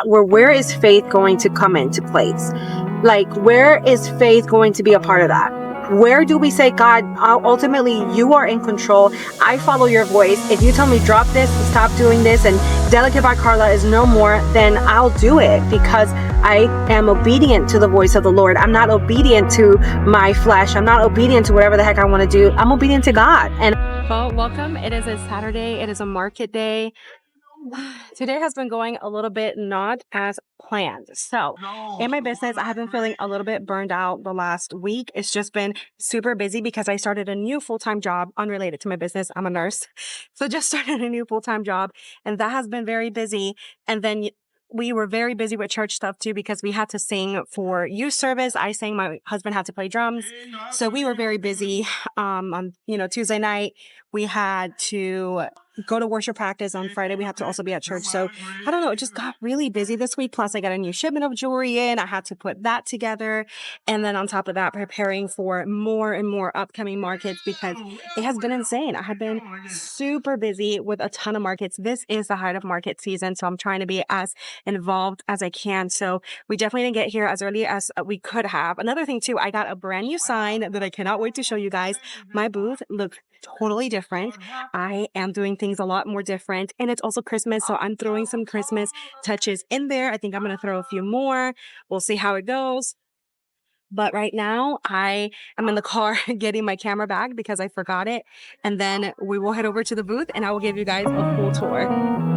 where is faith going to come into place? Like, where is faith going to be a part of that? Where do we say, God, ultimately you are in control. I follow your voice. If you tell me drop this, stop doing this, and Delicate by Carla is no more, then I'll do it because I am obedient to the voice of the Lord. I'm not obedient to my flesh. I'm not obedient to whatever the heck I want to do. I'm obedient to God. And well, welcome. It is a Saturday. It is a market day. Today has been going a little bit not as planned. So in my business, I have been feeling a little bit burned out the last week. It's just been super busy because I started a new full-time job unrelated to my business. I'm a nurse. So just started a new full-time job, and that has been very busy. And then we were very busy with church stuff too because we had to sing for youth service. I sang, my husband had to play drums. So we were very busy. On Tuesday night, we had to go to worship practice. On Friday, we had to also be at church. So I don't know, it just got really busy this week. Plus I got a new shipment of jewelry in. I had to put that together. And then on top of that, preparing for more and more upcoming markets because it has been insane. I have been super busy with a ton of markets. This is the height of market season. So I'm trying to be as involved as I can. So we definitely didn't get here as early as we could have. Another thing too, I got a brand new sign that I cannot wait to show you guys. My booth looks totally different. I am doing things a lot more different, and it's also Christmas, so I'm throwing some Christmas touches in there. I think I'm going to throw a few more. We'll see how it goes. But right now, I am in the car getting my camera back because I forgot it, and then we will head over to the booth, and I will give you guys a full tour.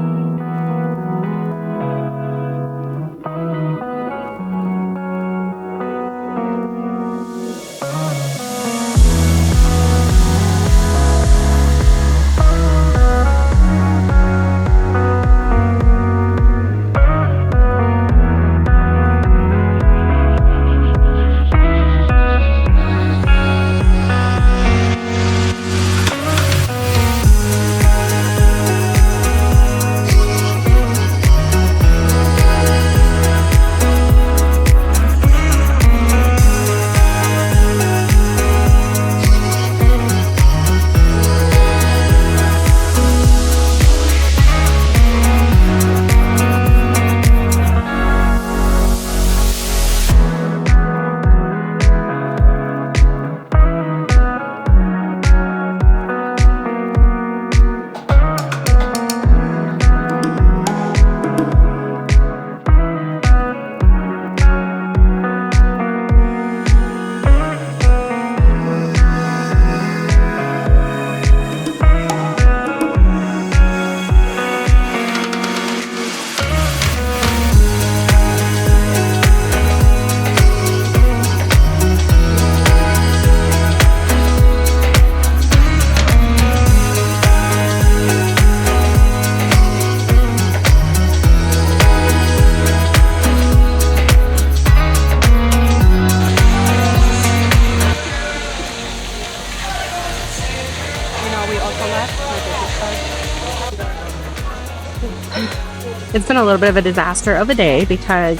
It's been a little bit of a disaster of a day because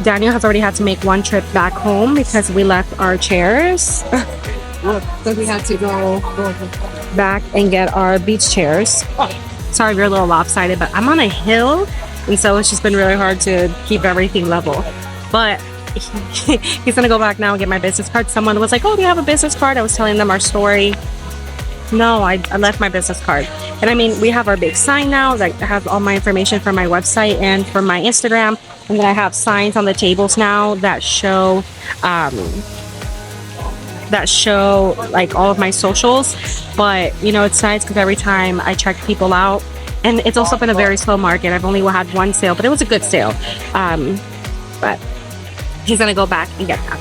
Daniel has already had to make one trip back home because we left our chairs. So we had to go back and get our beach chairs. Sorry, we're a little lopsided, but I'm on a hill, and so it's just been really hard to keep everything level. But he's gonna go back now and get my business card. Someone was like, "Oh, do you have a business card?" I was telling them our story. No, I left my business card. And I mean, we have our big sign now that has all my information from my website and from my Instagram. And then I have signs on the tables now that show like all of my socials. But you know, it's nice because every time I check people out, and it's also been a very slow market. I've only had one sale, but it was a good sale. But he's gonna go back and get that.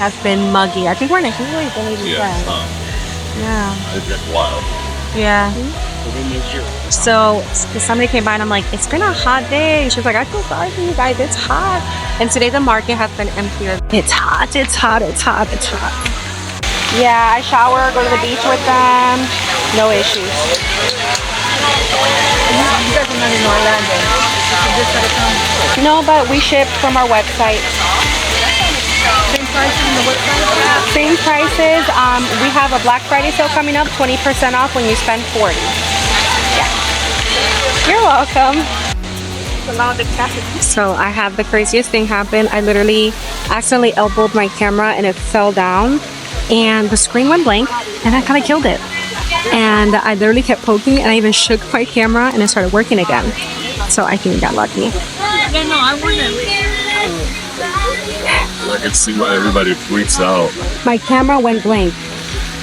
Has been muggy. I think we're in a heat wave. Yeah. It's just wild. Yeah. So somebody came by and I'm like, it's been a hot day. She's like, I feel sorry for you guys. It's hot. And today the market has been emptier. It's hot. It's hot. It's hot. It's hot. Yeah, I shower, go to the beach with them. No issues. You guys are not in Orlando. You just gotta come. No, but we ship from our website. Same price on the website? Same prices. We have a Black Friday sale coming up, 20% off when you spend 40. Yeah. You're welcome. So I had the craziest thing happen. I literally accidentally elbowed my camera and it fell down and the screen went blank and I kind of killed it. And I literally kept poking and I even shook my camera and it started working again. So I think I got lucky. Yeah, no, I wouldn't. I can see why everybody freaks out. My camera went blank.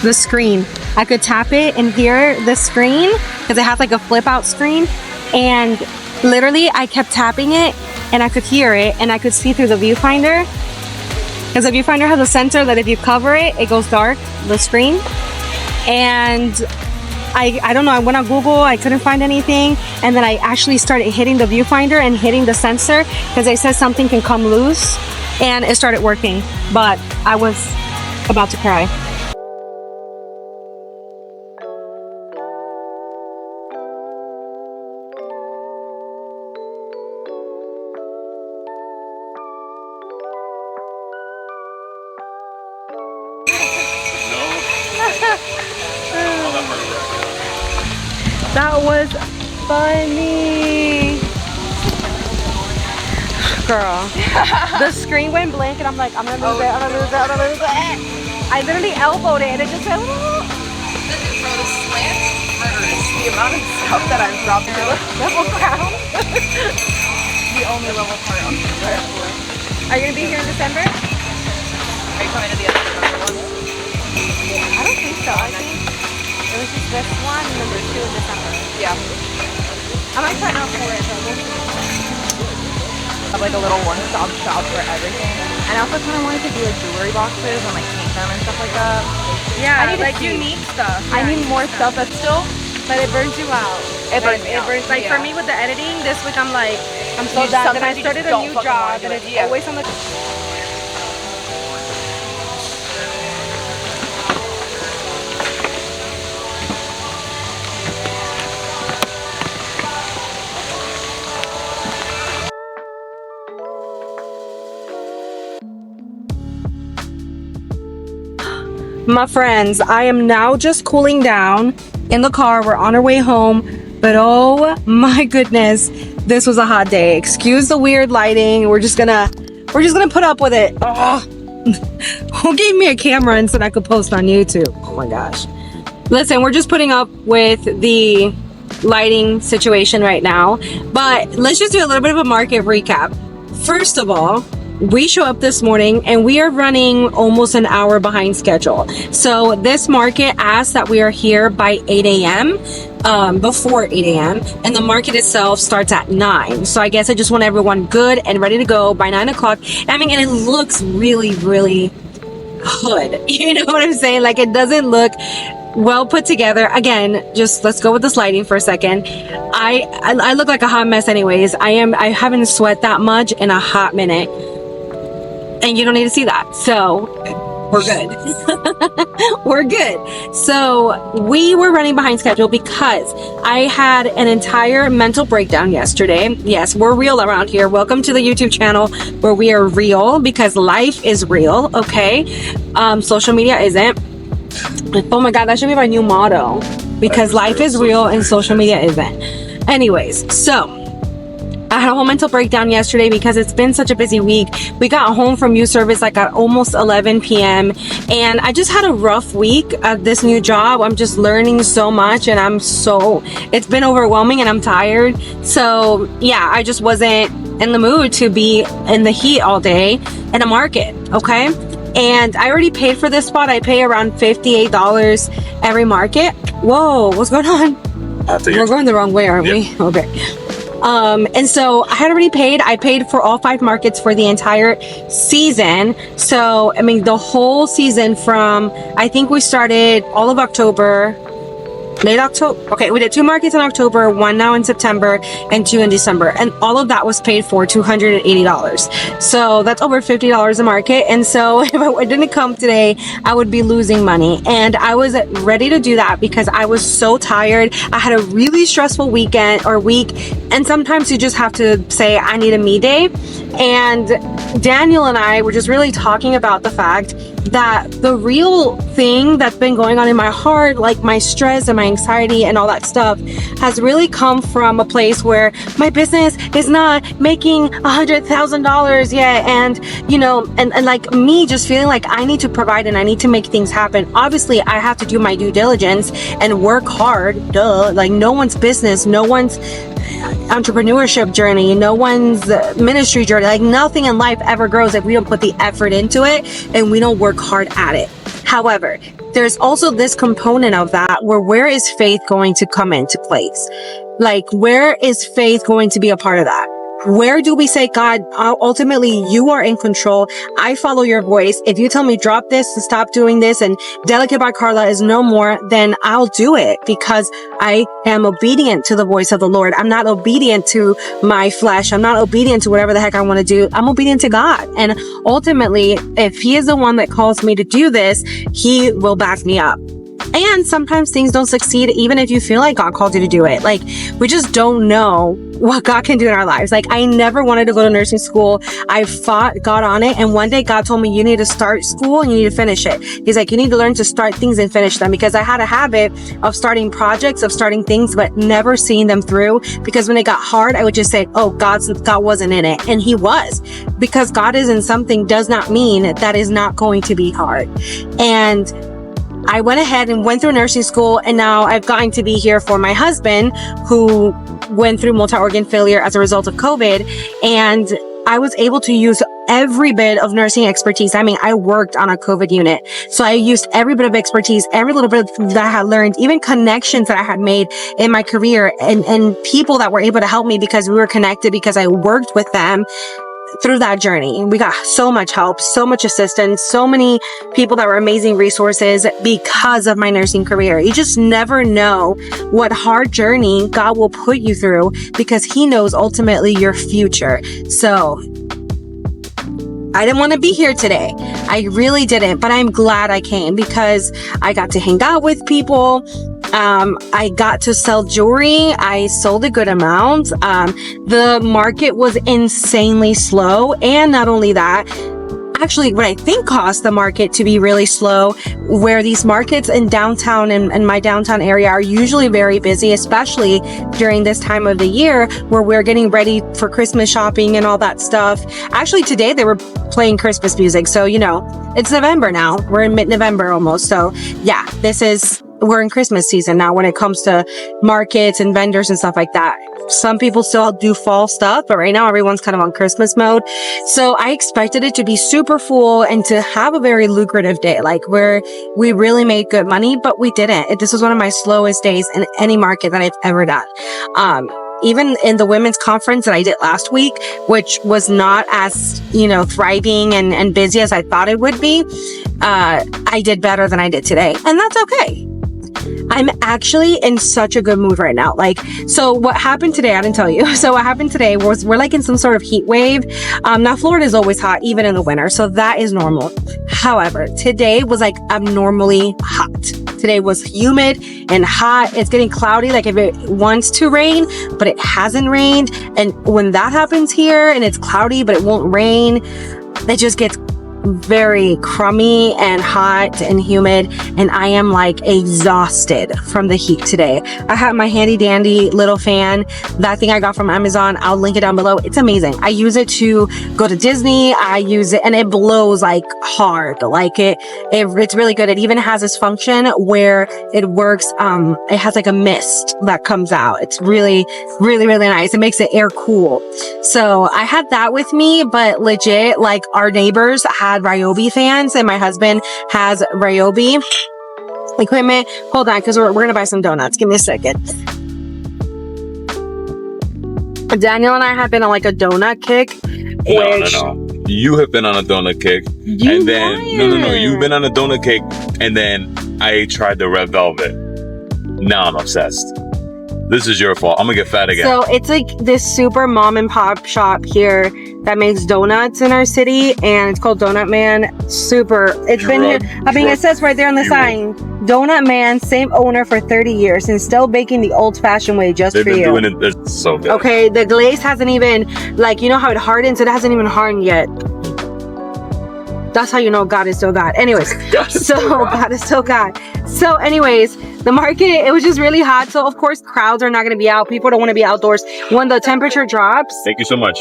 The screen. I could tap it and hear the screen because it has like a flip out screen. And literally I kept tapping it and I could hear it and I could see through the viewfinder. Because the viewfinder has a sensor that if you cover it, it goes dark, the screen. And I don't know, I went on Google, I couldn't find anything. And then I actually started hitting the viewfinder and hitting the sensor because they said something can come loose. And it started working, but I was about to cry. That was funny. Girl, the screen went blank and I'm like, I'm gonna lose it, I'm gonna lose it, I'm gonna lose it. I literally elbowed it and it just went, oh. The amount of stuff that I've dropped to the level ground. The only level part on the first floor. Are you gonna be here in December? Are you coming to the other one? I don't think so. I think it was just this one and number 2 in December. Yeah. I might sign up for it, but we'll see. Have like a little one-stop shop for everything. And I also kind of wanted to do like jewelry boxes and like paint them and stuff like that. Yeah, I need like like unique stuff. I Yeah, need more stuff that's still. but it burns you out. It burns me out. Like Yeah. for me with the editing, this week I'm like, I'm so You- done. Then I sometimes you started just a new don't fucking wanna job do and it. it's Yeah. always on the. My friends, I am now just cooling down in the car. We're on our way home, but oh my goodness, this was a hot day. Excuse the weird lighting. We're just gonna put up with it. Ugh. Who gave me a camera and said I could post on YouTube? Oh my gosh. Listen, we're just putting up with the lighting situation right now, but let's just do a little bit of a market recap. First of all, we show up this morning and we are running almost an hour behind schedule. So this market asks that we are here by 8 a.m. Before 8 a.m. and the market itself starts at 9. So I guess I just want everyone good and ready to go by 9 o'clock. I mean, and it looks really, really good. You know what I'm saying? Like it doesn't look well put together. Again, just let's go with this lighting for a second. I look like a hot mess anyways. I haven't sweat that much in a hot minute. And you don't need to see that. So we're good. We're good. So we were running behind schedule because I had an entire mental breakdown yesterday. Yes, we're real around here. Welcome to the YouTube channel where we are real because life is real. Okay. Social media isn't. Oh my God, that should be my new motto because life is real and social media isn't. Anyways, so I had a whole mental breakdown yesterday because it's been such a busy week. We got home from youth service like at almost 11 p.m. and I just had a rough week at this new job. I'm just learning so much and it's been overwhelming and I'm tired. So yeah, I just wasn't in the mood to be in the heat all day in a market, okay? And I already paid for this spot. I pay around $58 every market. Whoa, what's going on? We're going the wrong way, aren't we? Okay. And so I had already paid. I paid for all 5 markets for the entire season. So, I mean, the whole season from, I think we started all of October. late October. Okay, we did 2 markets in October, 1 now in September, and 2 in December. And all of that was paid for $280. So that's over $50 a market. And so if I didn't come today, I would be losing money. And I was ready to do that because I was so tired. I had a really stressful weekend or week. And sometimes you just have to say, I need a me day. And Daniel and I were just really talking about the fact that the real thing that's been going on in my heart, like my stress and my anxiety and all that stuff, has really come from a place where my business is not making $100,000 yet. And, you know, and like me just feeling like I need to provide and I need to make things happen. Obviously, I have to do my due diligence and work hard. Duh. Like no one's business, no one's entrepreneurship journey, no one's ministry journey, like nothing in life ever grows if we don't put the effort into it and we don't work hard at it. However, there's also this component of that where is faith going to come into place? Like, where is faith going to be a part of that? Where do we say, God, ultimately you are in control. I follow your voice. If you tell me drop this and stop doing this and Delicate by Carla is no more, then I'll do it because I am obedient to the voice of the Lord. I'm not obedient to my flesh. I'm not obedient to whatever the heck I want to do. I'm obedient to God. And ultimately, if he is the one that calls me to do this, he will back me up. And sometimes things don't succeed even if you feel like God called you to do it. Like, we just don't know what God can do in our lives. Like, I never wanted to go to nursing school. I fought God on it. And one day God told me, you need to start school and you need to finish it. He's like, you need to learn to start things and finish them, because I had a habit of starting projects, of starting things, but never seeing them through. Because when it got hard, I would just say, oh, God wasn't in it. And he was. Because God is in something does not mean that is not going to be hard. And I went ahead and went through nursing school, and now I've gotten to be here for my husband, who went through multi-organ failure as a result of COVID. And I was able to use every bit of nursing expertise. I mean, I worked on a COVID unit. So I used every bit of expertise, every little bit that I had learned, even connections that I had made in my career, and people that were able to help me because we were connected, because I worked with them through that journey. We got so much help, so much assistance, so many people that were amazing resources because of my nursing career. You just never know what hard journey God will put you through, because he knows ultimately your future. So I didn't want to be here today. I really didn't, but I'm glad I came because I got to hang out with people. I got to sell jewelry. I sold a good amount. The market was insanely slow. And not only that, actually what I think caused the market to be really slow, where these markets in downtown and my downtown area are usually very busy, especially during this time of the year where we're getting ready for Christmas shopping and all that stuff. Actually, today they were playing Christmas music. So, you know, it's November now. We're in mid-November almost. So yeah, we're in Christmas season now when it comes to markets and vendors and stuff like that. Some people still do fall stuff, but right now everyone's kind of on Christmas mode. So I expected it to be super full and to have a very lucrative day, like where we really made good money, but we didn't. This was one of my slowest days in any market that I've ever done. Even in the women's conference that I did last week, which was not as, thriving and busy as I thought it would be, I did better than I did today. And that's okay. I'm actually in such a good mood right now. So what happened today, I didn't tell you. So what happened today was we're in some sort of heat wave. Now Florida is always hot, even in the winter. So that is normal. However, today was abnormally hot. Today was humid and hot. It's getting cloudy, if it wants to rain, but it hasn't rained. And when that happens here and it's cloudy, but it won't rain, it just gets very crummy and hot and humid, and I am exhausted from the heat today. I have my handy dandy little fan, that thing I got from Amazon. I'll link it down below. It's amazing. I use it to go to Disney. I use it and it blows hard. It's really good. It even has this function where it works. It has a mist that comes out. It's really, really, really nice. It makes the air cool. So I had that with me, but legit, our neighbors had Ryobi fans, and my husband has Ryobi equipment. Hold on, because we're gonna buy some donuts. Give me a second. Daniel and I have been on a donut kick. No. You have been on a donut kick. No. You've been on a donut kick, and then I tried the red velvet. Now I'm obsessed. This is your fault. I'm gonna get fat again. So it's like this super mom and pop shop here that makes donuts in our city, and it's called Donut Man. Super. It's been here. I mean, it says right there on the sign, Donut Man, same owner for 30 years, and still baking the old-fashioned way just They've for been you. doing it. It's so good. Okay, the glaze hasn't even, like, you know how it hardens? It hasn't even hardened yet. That's how you know God is still God. Anyways, God is still God. So anyways, the market, it was just really hot. So of course, crowds are not going to be out. People don't want to be outdoors. When the temperature drops. Thank you so much.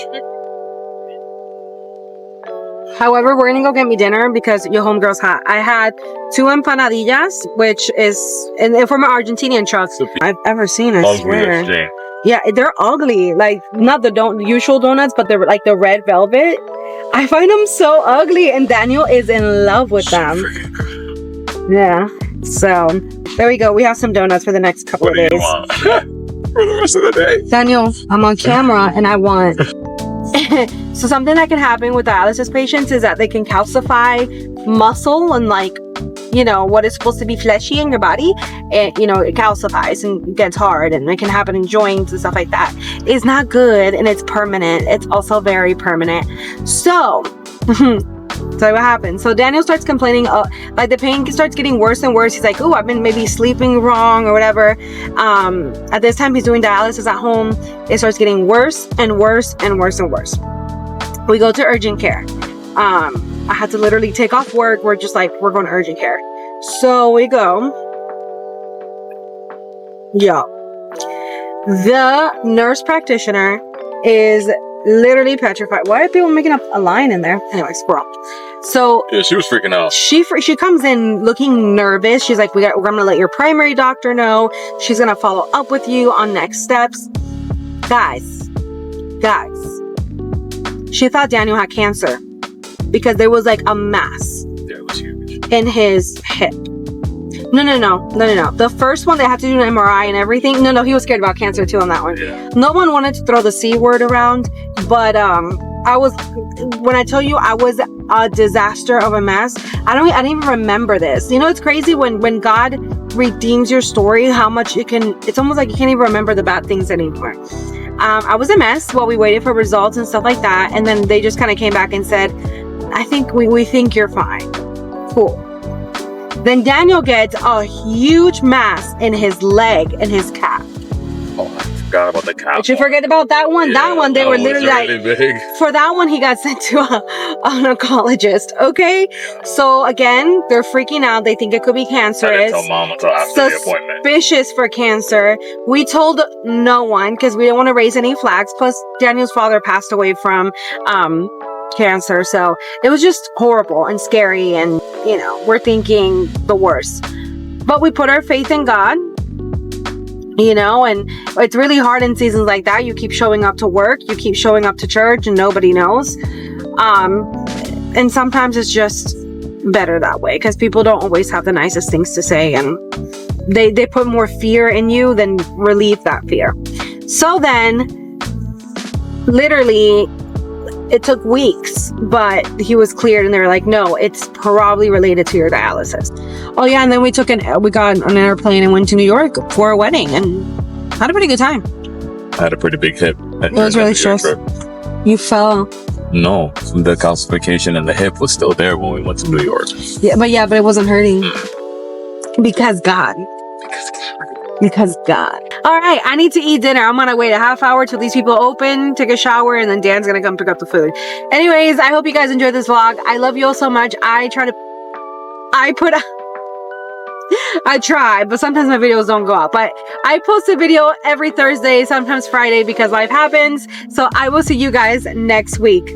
However, we're going to go get me dinner because your homegirl's hot. I had 2 empanadillas, which is from an Argentinian truck I've ever seen, I swear. Yeah, they're ugly. Like, not the usual donuts, but they're like the red velvet. I find them so ugly, and Daniel is in love with them. Yeah. So, there we go. We have some donuts for the next couple of days. What do you want? For the rest of the day? Daniel, I'm on camera, and I want... So, something that can happen with dialysis patients is that they can calcify muscle and, like, you know, what is supposed to be fleshy in your body, and, you know, it calcifies and gets hard, and it can happen in joints and stuff like that. It's not good, and it's permanent. It's also very permanent. So, so what happens? So Daniel starts complaining, like the pain starts getting worse and worse. He's like, oh, I've been maybe sleeping wrong or whatever. At this time, he's doing dialysis at home. It starts getting worse and worse and worse and worse. We go to urgent care. I had to literally take off work. We're just like, we're going to urgent care. So we go. Yeah. The nurse practitioner is literally petrified. Why are people making up a line in there? Anyway, squirrel. So yeah, she was freaking out. She comes in looking nervous. She's like, we're going to let your primary doctor know. She's going to follow up with you on next steps. Guys. She thought Daniel had cancer because there was like a mass in his hip. No. The first one, they had to do an MRI and everything. No, he was scared about cancer too on that one. Yeah. No one wanted to throw the C word around, but when I tell you I was a disaster of a mess, I didn't even remember this. You know, it's crazy when God redeems your story, how much it's almost like you can't even remember the bad things anymore. I was a mess while we waited for results and stuff like that, and then they just kind of came back and said, I think we think you're fine. Cool. Then Daniel gets a huge mass in his leg and his calf. Oh, I forgot about the calf. Did you forget about that one? Yeah, that one, they were literally really like, big. For that one, he got sent to an oncologist. Okay? So again, they're freaking out. They think it could be cancerous. I didn't tell mom until after the appointment. Suspicious for cancer. We told no one because we didn't want to raise any flags. Plus, Daniel's father passed away from cancer, so it was just horrible and scary, and you know, we're thinking the worst, but we put our faith in God, you know, and it's really hard in seasons like that. You keep showing up to work, you keep showing up to church, and nobody knows, and sometimes it's just better that way because people don't always have the nicest things to say, and they put more fear in you than relieve that fear. So then literally it took weeks, but he was cleared, and they were like, no, it's probably related to your dialysis. Oh yeah, and then we got on an airplane and went to New York for a wedding and had a pretty good time. I had a pretty big hip. It was really stressful. You fell. No, the calcification in the hip was still there when we went to New York. Yeah, but it wasn't hurting. Because God. All right, I need to eat dinner. I'm gonna wait a half hour till these people open, take a shower, and then Dan's gonna come pick up the food. Anyways, I hope you guys enjoyed this vlog. I love you all so much. I try, but sometimes my videos don't go out. But I post a video every Thursday, sometimes Friday, because life happens. So I will see you guys next week.